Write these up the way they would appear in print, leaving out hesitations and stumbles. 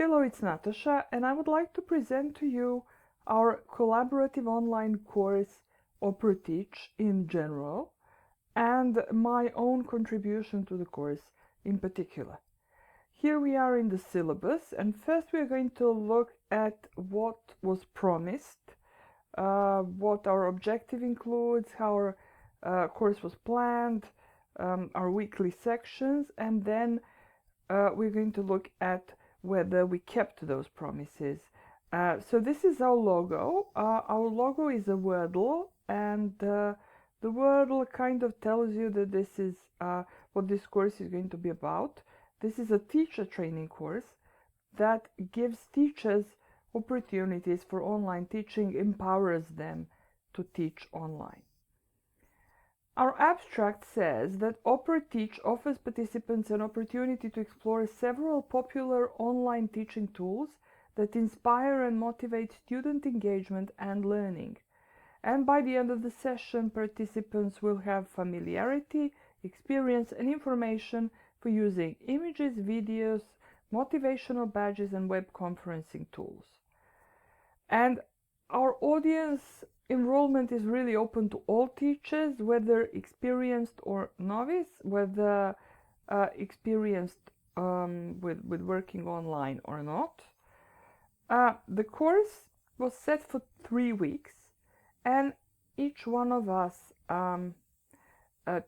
Hello, it's Natasha, and I would like to present to you our collaborative online course, OpporTeach in general, and my own contribution to the course in particular. Here we are in the syllabus, and first we are going to look at what was promised, what our objective includes, how our course was planned, our weekly sections, and then we're going to look at whether we kept those promises. So this is our logo. Our logo is a wordle, and the wordle kind of tells you that this is what this course is going to be about. This is a teacher training course that gives teachers opportunities for online teaching, empowers them to teach online. Our abstract says that OpporTeach offers participants an opportunity to explore several popular online teaching tools that inspire and motivate student engagement and learning. And by the end of the session, participants will have familiarity, experience, and information for using images, videos, motivational badges, and web conferencing tools. And our audience enrollment is really open to all teachers, whether experienced or novice, whether experienced with working online or not. The course was set for 3 weeks, and each one of us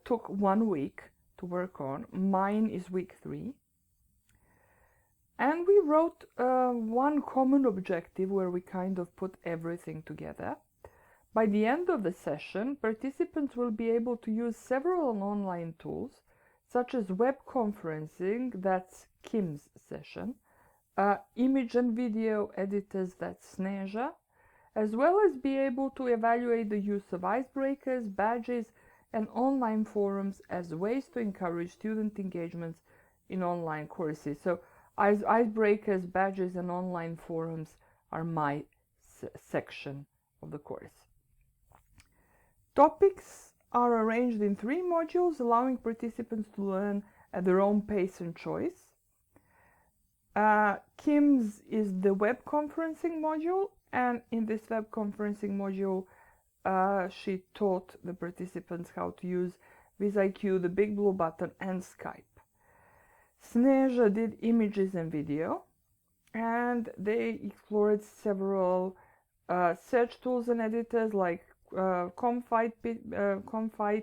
took 1 week to work on. Mine is week 3. And we wrote one common objective where we kind of put everything together. By the end of the session, participants will be able to use several online tools, such as web conferencing, that's Kim's session, image and video editors, that's Sneža, as well as be able to evaluate the use of icebreakers, badges, and online forums as ways to encourage student engagements in online courses. So icebreakers, badges, and online forums are my section of the course. Topics are arranged in 3 modules, allowing participants to learn at their own pace and choice. Kim's is the web conferencing module, and in this web conferencing module, she taught the participants how to use VisIQ, the big blue button, and Skype. Sneža did images and video, and they explored several search tools and editors like Comfite, Pixabay,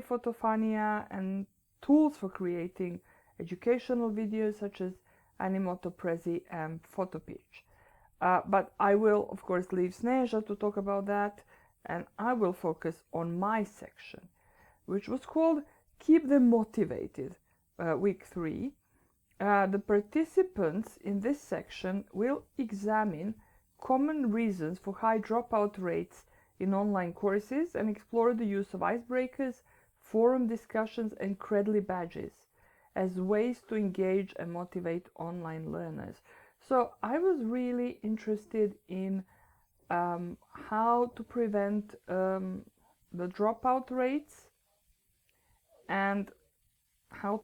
Photofania, and tools for creating educational videos such as Animoto, Prezi, and OpporTeach. But I will, of course, leave Sneža to talk about that, and I will focus on my section, which was called Keep Them Motivated, week 3. The participants in this section will examine common reasons for high dropout rates in online courses and explore the use of icebreakers, forum discussions, and Credly badges as ways to engage and motivate online learners. So I was really interested in how to prevent the dropout rates and how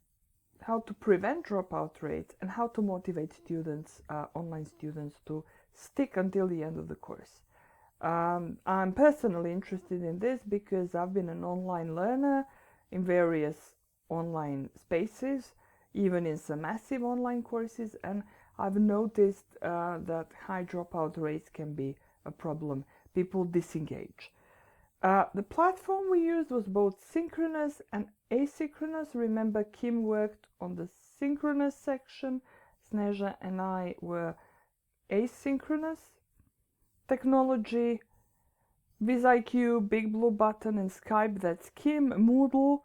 to prevent dropout rates and how to motivate students, online students, to stick until the end of the course. I'm personally interested in this because I've been an online learner in various online spaces, even in some massive online courses, and I've noticed that high dropout rates can be a problem. People disengage. The platform we used was both synchronous and asynchronous. Remember, Kim worked on the synchronous section, Sneža and I were asynchronous. Technology, VisIQ, Big Blue Button, and Skype, that's Kim. Moodle,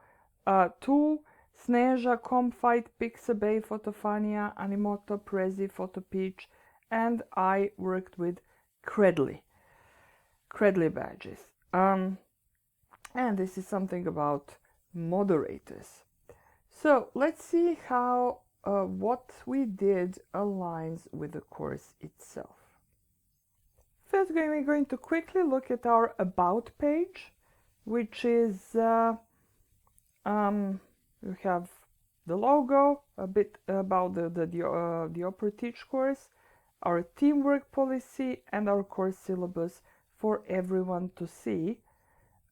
tool, Sneža, Comfite, Pixabay, Photofania, Animoto, Prezi, OpporTeach, and I worked with Credly badges. And this is something about moderators. So let's see how what we did aligns with the course itself. First, we're going to quickly look at our About page, which is we have the logo, a bit about the OpporTeach course, our teamwork policy, and our course syllabus for everyone to see.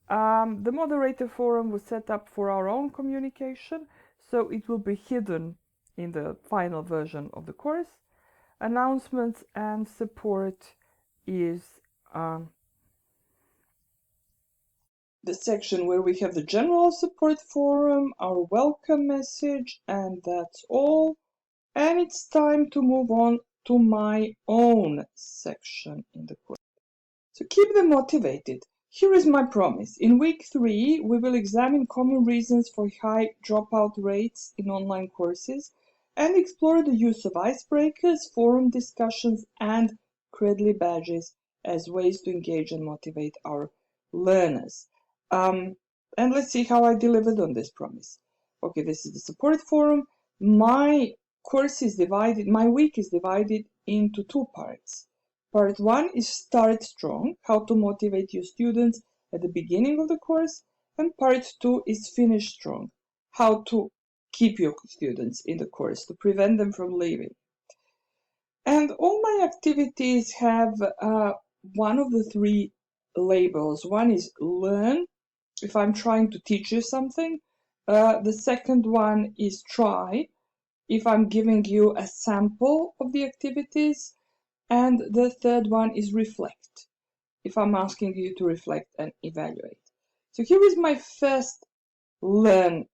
The moderator forum was set up for our own communication, so it will be hidden in the final version of the course. Announcements and support is the section where we have the general support forum, our welcome message, and that's all. And it's time to move on to my own section in the course. So keep them motivated. Here is my promise. In week 3, we will examine common reasons for high dropout rates in online courses and explore the use of icebreakers, forum discussions, and Credly badges as ways to engage and motivate our learners. And let's see how I delivered on this promise. Okay, this is the support forum. My week is divided into 2 parts. Part 1 is Start Strong, how to motivate your students at the beginning of the course, and Part 2 is Finish Strong, how to keep your students in the course, to prevent them from leaving. And all my activities have one of the 3 labels. One is Learn, if I'm trying to teach you something. The second one is Try, if I'm giving you a sample of the activities. And the third one is Reflect, if I'm asking you to reflect and evaluate. So here is my first Learn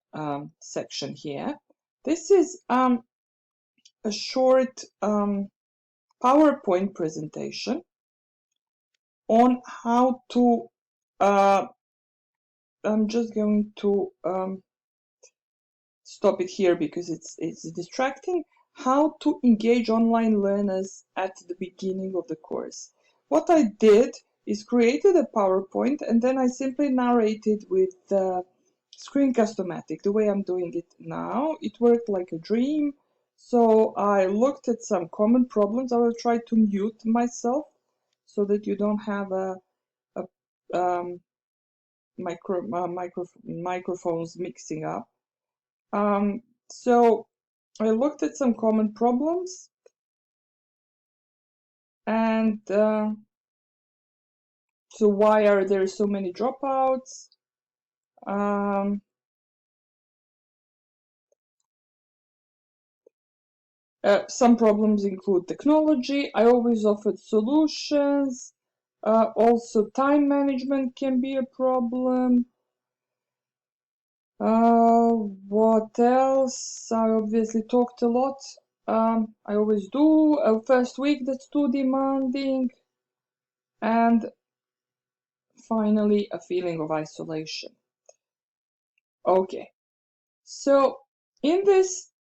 section here. This is a short PowerPoint presentation on how to, I'm just going to stop it here because it's distracting, how to engage online learners at the beginning of the course. What I did is created a PowerPoint and then I simply narrated with Screencast-O-Matic, the way I'm doing it now. It worked like a dream. So I looked at some common problems. I will try to mute myself so that you don't have microphones mixing up. So I looked at some common problems and so why are there so many dropouts? Some problems include technology. I always offered solutions. Also, time management can be a problem. What else? I obviously talked a lot. I always do. A first week that's too demanding. And finally, a feeling of isolation. Okay, so in this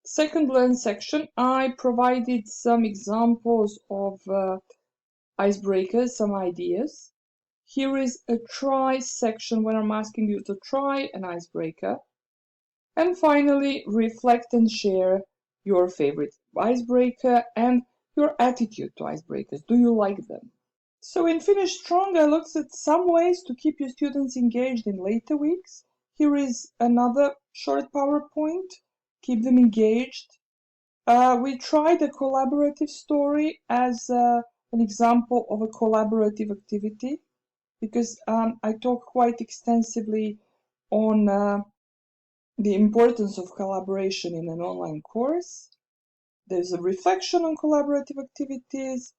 second Learn section, I provided some examples of icebreakers, some ideas. Here is a try section where I'm asking you to try an icebreaker. And finally, reflect and share your favorite icebreaker and your attitude to icebreakers. Do you like them? So in Finish Strong, I looked at some ways to keep your students engaged in later weeks. Here is another short PowerPoint. Keep them engaged. We tried a collaborative story as an example of a collaborative activity because I talk quite extensively on the importance of collaboration in an online course. There's a reflection on collaborative activities.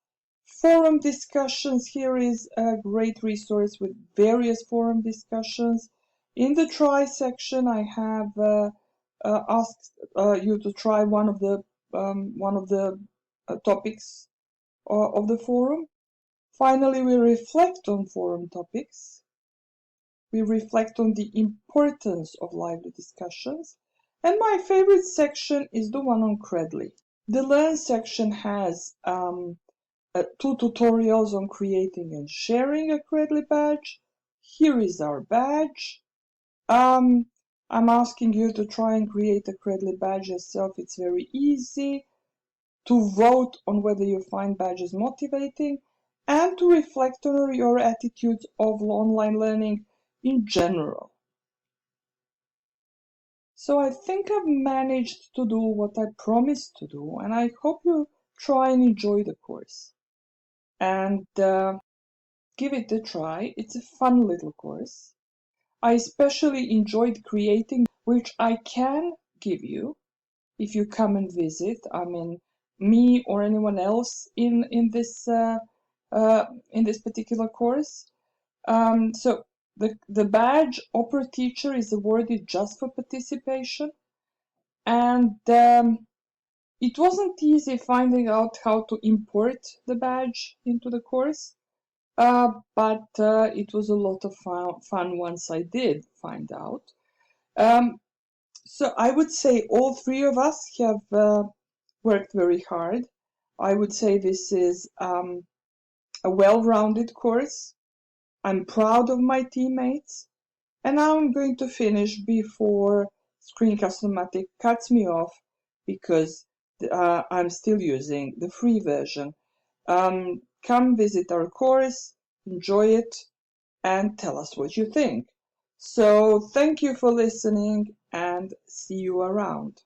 Forum discussions, here is a great resource with various forum discussions. In the try section, I have asked you to try one of the topics of the forum. Finally, we reflect on forum topics. We reflect on the importance of lively discussions. And my favorite section is the one on Credly. The Learn section has 2 tutorials on creating and sharing a Credly badge. Here is our badge. I'm asking you to try and create a Credly badge yourself. It's very easy. To vote on whether you find badges motivating, and to reflect on your attitudes of online learning in general. So I think I've managed to do what I promised to do, and I hope you try and enjoy the course. And give it a try. It's a fun little course. I especially enjoyed creating, which I can give you if you come and visit. I mean, me or anyone else in this particular course. So the badge OpporTeacher is awarded just for participation, and it wasn't easy finding out how to import the badge into the course. But it was a lot of fun once I did find out. Um, so I would say all three of us have worked very hard. I would say this is a well-rounded course. I'm proud of my teammates, and now I'm going to finish before Screencast-O-Matic cuts me off because I'm still using the free version. Come visit our course, enjoy it, and tell us what you think. So thank you for listening and see you around.